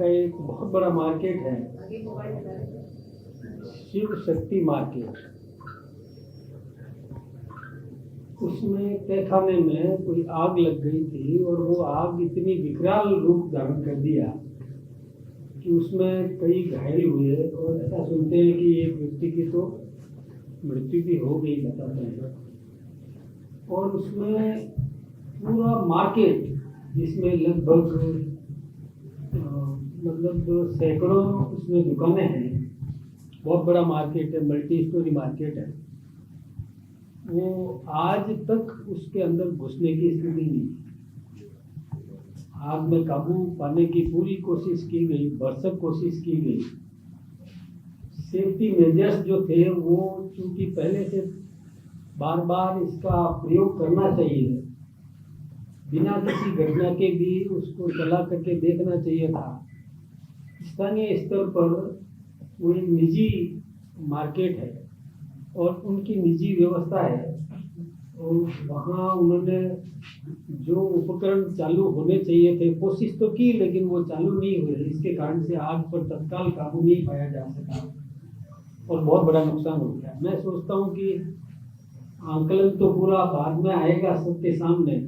का एक बहुत बड़ा मार्केट है, शिव शक्ति मार्केट। उसमें तहखाने में कोई आग लग गई थी और वो आग इतनी विकराल रूप धारण कर दिया कि उसमें कई घायल हुए और ऐसा सुनते हैं कि एक व्यक्ति की तो मृत्यु भी हो गई, बताते हैं। और उसमें पूरा मार्केट जिसमें लगभग मतलब सैकड़ों उसमें दुकानें हैं, बहुत बड़ा मार्केट है, मल्टी स्टोरी मार्केट है। वो आज तक उसके अंदर घुसने की स्थिति नहीं। आग में काबू पाने की पूरी कोशिश की गई, भरसक कोशिश की गई। सेफ्टी मेजर्स जो थे वो चूंकि पहले से बार बार इसका प्रयोग करना चाहिए, बिना किसी घटना के भी उसको चला करके देखना चाहिए था। स्थानीय स्तर पर वो एक निजी मार्केट है और उनकी निजी व्यवस्था है और वहाँ उन्होंने जो उपकरण चालू होने चाहिए थे कोशिश तो की, लेकिन वो चालू नहीं हुए। इसके कारण से आग पर तत्काल काबू नहीं पाया जा सका और बहुत बड़ा नुकसान हो गया। मैं सोचता हूँ कि आंकलन तो पूरा बाद में आएगा सबके सामने,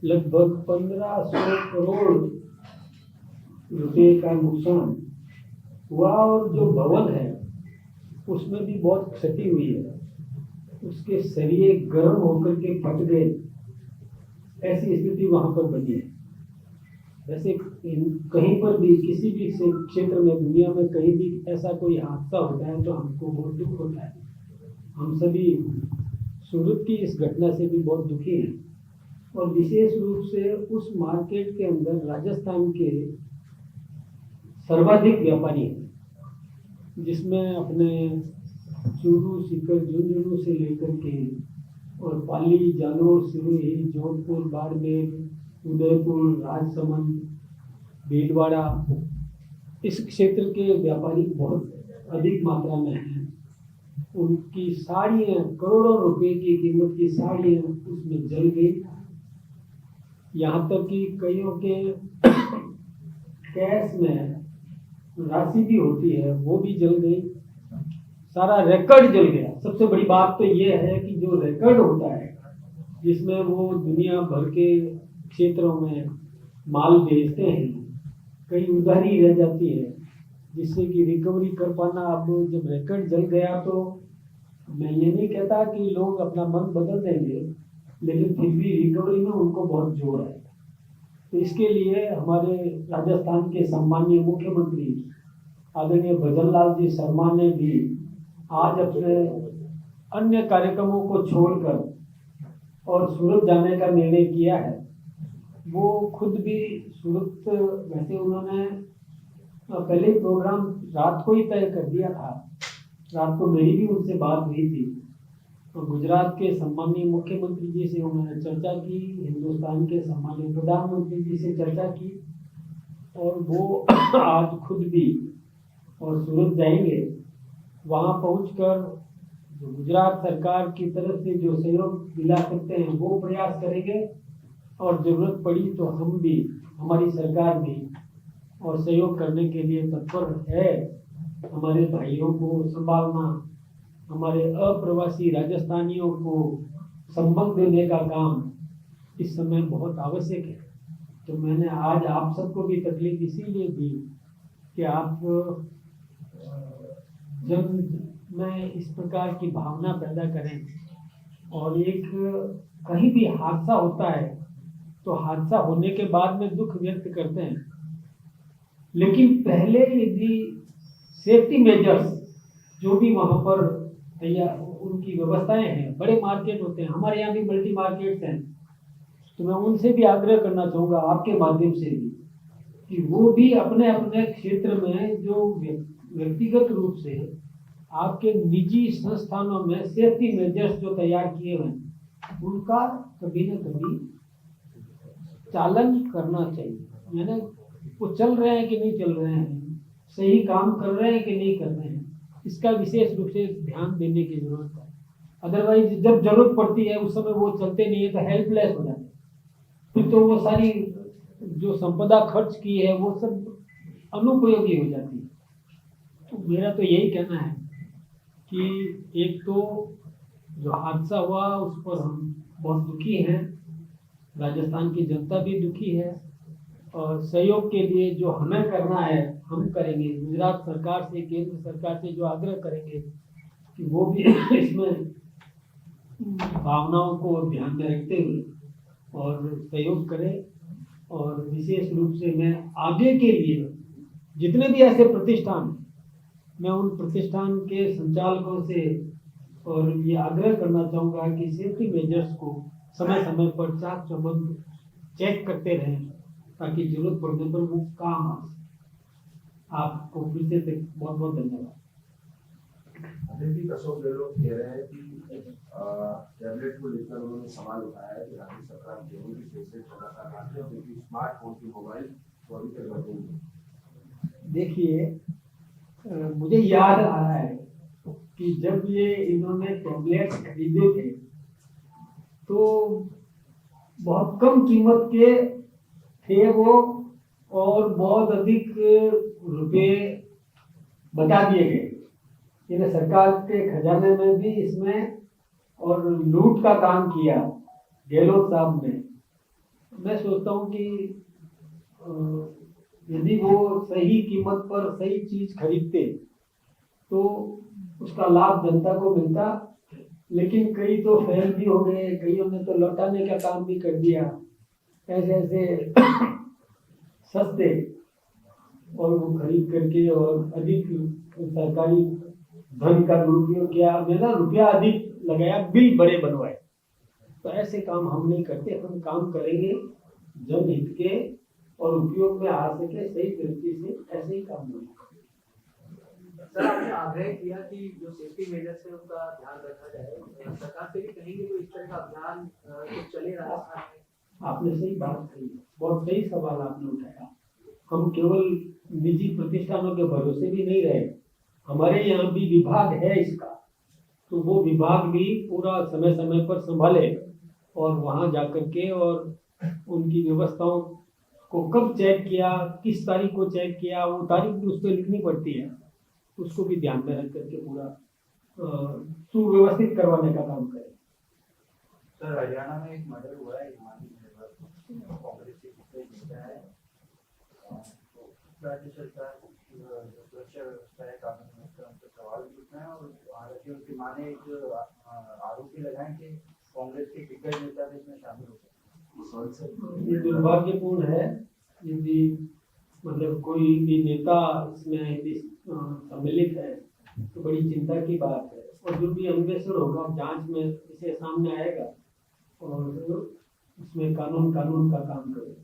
लगभग 1500 करोड़ रुपए का नुकसान हुआ और जो भवन है उसमें भी बहुत क्षति हुई है। उसके सरिये गर्म होकर के फट गए, ऐसी स्थिति वहां पर बनी है। वैसे कहीं पर भी किसी भी क्षेत्र में दुनिया में कहीं भी ऐसा कोई हादसा होता है तो हमको बहुत दुख होता है। हम सभी सूरत की इस घटना से भी बहुत दुखी हैं और विशेष रूप से उस मार्केट के अंदर राजस्थान के सर्वाधिक व्यापारी हैं, जिसमें अपने चूरू, सीकर, झुंझुनू से लेकर के और पाली, जालोर, सिरोही, जोधपुर, बाड़मेर, उदयपुर, राजसमंद, भीलवाड़ा, इस क्षेत्र के व्यापारी बहुत अधिक मात्रा में हैं। उनकी साड़ियाँ, करोड़ों रुपए की कीमत की साड़ियाँ उसमें जल गई। यहाँ तक कि कईयों के कैश में राशि भी होती है वो भी जल गई, सारा रिकॉर्ड जल गया। सबसे बड़ी बात तो ये है कि जो रिकॉर्ड होता है जिसमें वो दुनिया भर के क्षेत्रों में माल बेचते हैं, कई उधारी रह जाती है जिससे कि रिकवरी कर पाना। अब जब रिकॉर्ड जल गया तो मैं ये नहीं कहता कि लोग अपना मन बदल देंगे, लेकिन फिर भी रिकवरी में उनको बहुत जोर है। तो इसके लिए हमारे राजस्थान के सम्मानीय मुख्यमंत्री आदरणीय भजन लाल जी शर्मा ने भी आज अपने अन्य कार्यक्रमों को छोड़कर और सूरत जाने का निर्णय किया है। वो खुद भी सूरत, वैसे उन्होंने पहले प्रोग्राम रात को ही तय कर दिया था, रात को मेरी भी उनसे बात हुई थी। तो गुजरात के सम्मानीय मुख्यमंत्री जी से उन्होंने चर्चा की, हिंदुस्तान के सम्मानीय प्रधानमंत्री जी से चर्चा की और वो आज खुद भी और सूरत जाएंगे। वहाँ पहुंचकर जो गुजरात सरकार की तरफ से जो सहयोग दिला सकते हैं वो प्रयास करेंगे और ज़रूरत पड़ी तो हम भी, हमारी सरकार भी और सहयोग करने के लिए तत्पर है। हमारे भाइयों को संभालना, हमारे अप्रवासी राजस्थानियों को संबल देने का काम इस समय बहुत आवश्यक है। तो मैंने आज आप सबको भी तकलीफ इसीलिए दी कि आप जब में इस प्रकार की भावना पैदा करें और एक कहीं भी हादसा होता है तो हादसा होने के बाद में दुख व्यक्त करते हैं, लेकिन पहले यदि सेफ्टी मेजर्स जो भी वहाँ पर तैयार उनकी व्यवस्थाएं हैं, बड़े मार्केट होते हैं, हमारे यहाँ भी मल्टी मार्केट्स हैं, तो मैं उनसे भी आग्रह करना चाहूँगा आपके माध्यम से भी कि वो भी अपने अपने क्षेत्र में जो व्यक्तिगत रूप से आपके निजी संस्थानों में सेफ्टी मेजर्स जो तैयार किए हुए हैं उनका कभी न कभी चालन करना चाहिए। यानी वो चल रहे हैं कि नहीं चल रहे हैं, सही काम कर रहे हैं कि नहीं कर रहे हैं, इसका विशेष रूप से ध्यान देने की जरूरत है। अदरवाइज जब जरूरत पड़ती है उस समय वो चलते नहीं है तो हेल्पलेस हो जाते हैं। फिर तो वो सारी जो संपदा खर्च की है वो सब अनुपयोगी हो जाती है। तो मेरा तो यही कहना है कि एक तो जो हादसा हुआ उस पर हम बहुत दुखी हैं, राजस्थान की जनता भी दुखी है, और सहयोग के लिए जो हमें करना है हम करेंगे। गुजरात सरकार से, केंद्र सरकार से जो आग्रह करेंगे कि वो भी इसमें भावनाओं को ध्यान में रखते हुए और सहयोग करें। और विशेष रूप से मैं आगे के लिए जितने भी ऐसे प्रतिष्ठान, मैं उन प्रतिष्ठान के संचालकों से और ये आग्रह करना चाहूँगा कि सेफ्टी मेजर्स को समय समय पर चाक चौबंद चेक करते रहें, ताकि जरूरत पड़ने पर वो काम आ सके। आपको फिर से बहुत बहुत धन्यवाद। अभी भी अशोक गहलोत कह रहे हैं कि टैबलेट को लेकर उन्होंने सवाल उठाया है कि राज्य सरकार गेहूं की फैसले लगातार आती है, क्योंकि स्मार्टफोन की मोबाइल तो अभी तक बंद नहीं है। देखिए, मुझे याद आ रहा है कि जब ये इन्होंने टैबलेट खरीदे थे तो बहुत कम कीमत के थे वो, और बहुत अधिक रुपए बता दिए गए। इन्हें सरकार के खजाने में भी इसमें और लूट का काम किया गहलोत साहब ने। मैं सोचता हूँ कि यदि वो सही कीमत पर सही चीज खरीदते तो उसका लाभ जनता को मिलता, लेकिन कई तो फेल भी हो गए, कईयों ने तो लौटाने का काम भी कर दिया। ऐसे ऐसे सस्ते और वो खरीद करके और अधिक सरकारी धन का दुरुपयोग किया। मेरा रुपया अधिक लगाया, बिल बड़े बनवाए। तो ऐसे काम हम नहीं करते। हम काम करेंगे जनहित के और उपयोग में आ सके सही तरीके से, ऐसे ही काम होगा। सर, आपने आग्रह किया कि जो सेफ्टी मेजर्स है उनका ध्यान रखा जाए, सरकार से भी कहेंगे तो इस तरह का अभियान तो चले राजस्थान में। आपने सही बात कही, बहुत सही सवाल आपने उठाया। हम केवल निजी प्रतिष्ठानों के भरोसे भी नहीं रहे, हमारे यहाँ भी विभाग है इसका, तो वो विभाग भी पूरा समय समय पर संभाले और वहाँ जाकर के और उनकी व्यवस्थाओं को कब चेक किया, किस तारीख को चेक किया, वो तारीख भी उस पर लिखनी पड़ती है, उसको भी ध्यान में रख करके पूरा सुव्यवस्थित करवाने का काम करें। सर, हरियाणा में एक मर्डर हुआ है, कांग्रेस के नेता है, राज्य सरकार सुरक्षा व्यवस्था है, कानून व्यवस्था, उन पर सवाल भी उठना है। और हालांकि उनकी मां ने एक आरोपी लगाए कि कांग्रेस के दिग्गज नेता भी इसमें शामिल हो गए। ये दुर्भाग्यपूर्ण है यदि मतलब कोई भी नेता इसमें यदि सम्मिलित है तो बड़ी चिंता की बात है। और जो भी अन्वेषण होगा, जांच में इसे सामने आएगा और उसमें कानून का काम करेगा।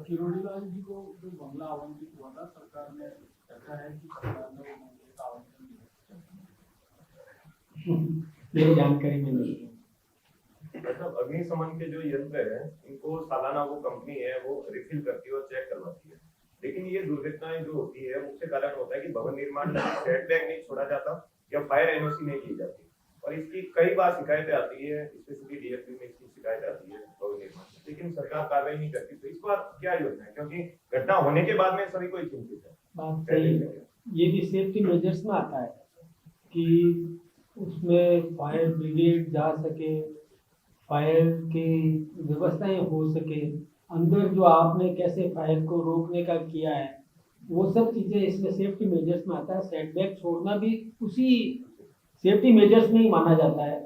किरोड़ीलाल जी को जो बंगला आवंटित हुआ था, सरकार ने रखा है कि सरकार ने वो बंगले का आवंटन दिया। मेरी जानकारी में नहीं है। मतलब अग्निशमन के जो यंत्र है इनको सालाना वो कंपनी है वो रिफिल करती है और चेक करवाती है, लेकिन ये दुर्घटनाएं जो होती है मुख्य कारण होता है कि भवन निर्माण में सेटबैक नहीं छोड़ा जाता या फायर एनओसी नहीं दी जाती, और इसकी कई बार शिकायतें आती है, स्पेशली डीएफपी में इसकी शिकायत आती है भवन निर्माण, लेकिन सरकार कार्रवाई नहीं करती। तो इस बार क्या योजना है, क्योंकि घटना होने के बाद में सभी कोई चिंतित है। बात सही है, ये भी सेफ्टी मेजर्स में आता है कि उसमें फायर ब्रिगेड जा सके, फायर की व्यवस्थाएं हो सके, अंदर जो आपने कैसे फायर को रोकने का किया है वो सब चीजें इसमें सेफ्टी मेजर्स में आता है। सेटबैक छोड़ना भी उसी सेफ्टी मेजर्स में ही माना जाता है,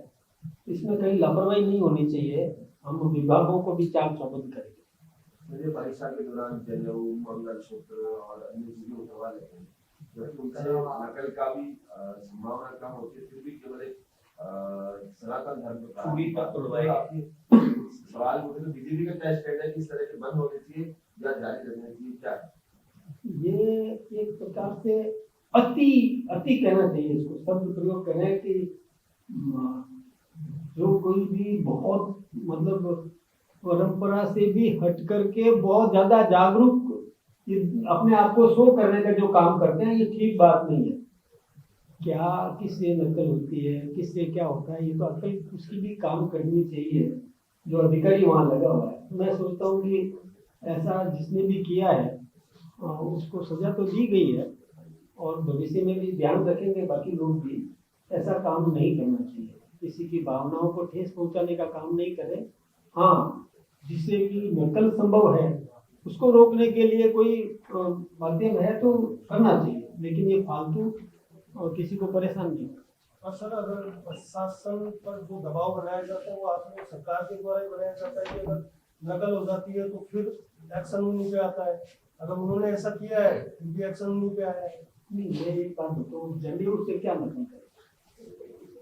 इसमें कहीं लापरवाही नहीं होनी चाहिए। हम विभागों को भी चाक चौबंद करेंगे। मुझे परीक्षा के दौरान जनेऊ, मंगलसूत्र और अन्य चीजें उठवा लेते हैं, जबकि उनसे नकल का भी संभावना कम होती है, फिर भी केवल एक सनातन धर्म का सवाल मुझे तो बीजेपी का क्या स्टैंड है कि इस तरह के बंद होने चाहिए या जारी रखने चाहिए, क्या ये एक प्रकार से अति कहना चाहिए, इसको शब्द प्रयोग करें कि जो कोई भी बहुत मतलब परंपरा से भी हट करके बहुत ज्यादा जागरूक अपने आप को शो करने का जो काम करते हैं, ये ठीक बात नहीं है। क्या किससे नकल होती है, किससे क्या होता है, ये तो अकल उसकी भी काम करनी चाहिए जो अधिकारी वहां लगा हुआ है। मैं सोचता हूँ कि ऐसा जिसने भी किया है उसको सजा तो दी गई है, और भविष्य में भी ध्यान रखेंगे बाकी लोग भी, ऐसा काम नहीं करना चाहिए। किसी की भावनाओं को ठेस पहुंचाने का काम नहीं करें। हाँ, जिससे कि नकल संभव है उसको रोकने के लिए कोई माध्यम है तो करना चाहिए, लेकिन ये फालतू किसी को परेशान नहीं करना। और सर, अगर प्रशासन पर जो दबाव बनाया जाता है वो आपने सरकार के द्वारा ही बनाया जाता है कि अगर नकल हो जाती है तो फिर एक्शन उन्हीं पे आता है। अगर उन्होंने ऐसा किया है फिर भी एक्शन उन्हीं पे आया है। नहीं, मैं एक बात बताऊँ, जनेऊ से क्या नकल करें?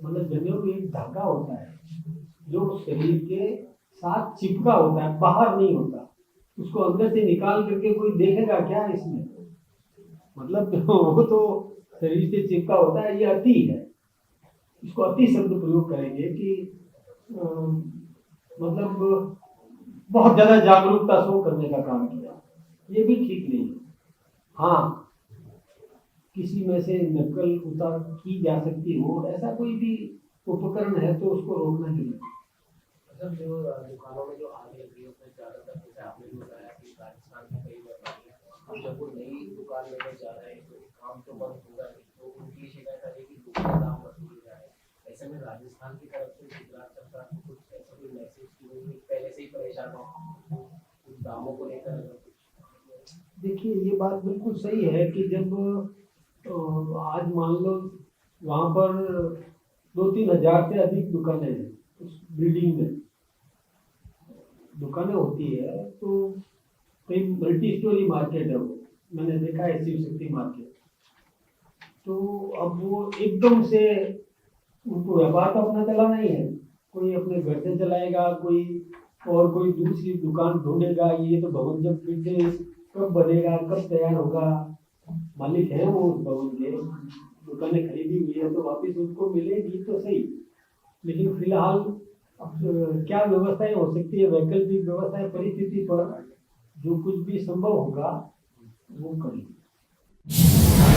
मतलब जनेऊ एक धागा होता है जो शरीर के साथ चिपका होता है, बाहर नहीं होता। उसको अंदर से निकाल करके कोई देखेगा क्या इसमें? मतलब वो तो शरीर से चिपका होता है, ये अति है। इसको अति शब्द प्रयोग करेंगे कि मतलब बहुत ज्यादा जागरूकता शो करने का काम किया, ये भी ठीक नहीं है। हाँ, किसी में से नकल उतार की जा सकती हो, ऐसा कोई भी उपकरण है तो उसको रोकना चाहिए। सर, जो दुकानों में जो आग लग रही है उसमें ज्यादातर जैसे आपने भी बताया कि राजस्थान में कई व्यापारी हैं, जब वो नई दुकान लेकर जा रहे हैं तो काम तो बंद होगा नहीं, तो उनकी शिकायत आ रही है कि दुकान दाम वसूल जा रहे हैं। ऐसे में राजस्थान की तरफ से गुजरात सरकार को कुछ ऐसा कोई मैसेज की हुई पहले से ही परेशान हो कुछ दामों को लेकर? देखिए, ये बात बिल्कुल सही है कि जब आज मान लो वहाँ पर 2-3 हजार से अधिक दुकानें हैं, उस बिल्डिंग में दुकानें होती है, तो कई मल्टी स्टोरी मार्केट है वो, मैंने देखा है शिव शक्ति मार्केट। तो अब वो एकदम से उनको व्यापार तो अपना चलाना ही है, कोई अपने घर से चलाएगा, कोई और कोई दूसरी दुकान ढूंढेगा। ये तो भवन जब फिर से कब बनेगा, कब तैयार होगा, मालिक है वो उस भवन के, दुकानें खरीदी हुई है तो वापस उनको मिलेगी तो सही। लेकिन फिलहाल अब क्या व्यवस्थाएं हो सकती है, वैकल्पिक व्यवस्थाएं, परिस्थिति पर जो कुछ भी संभव होगा वो करेंगे।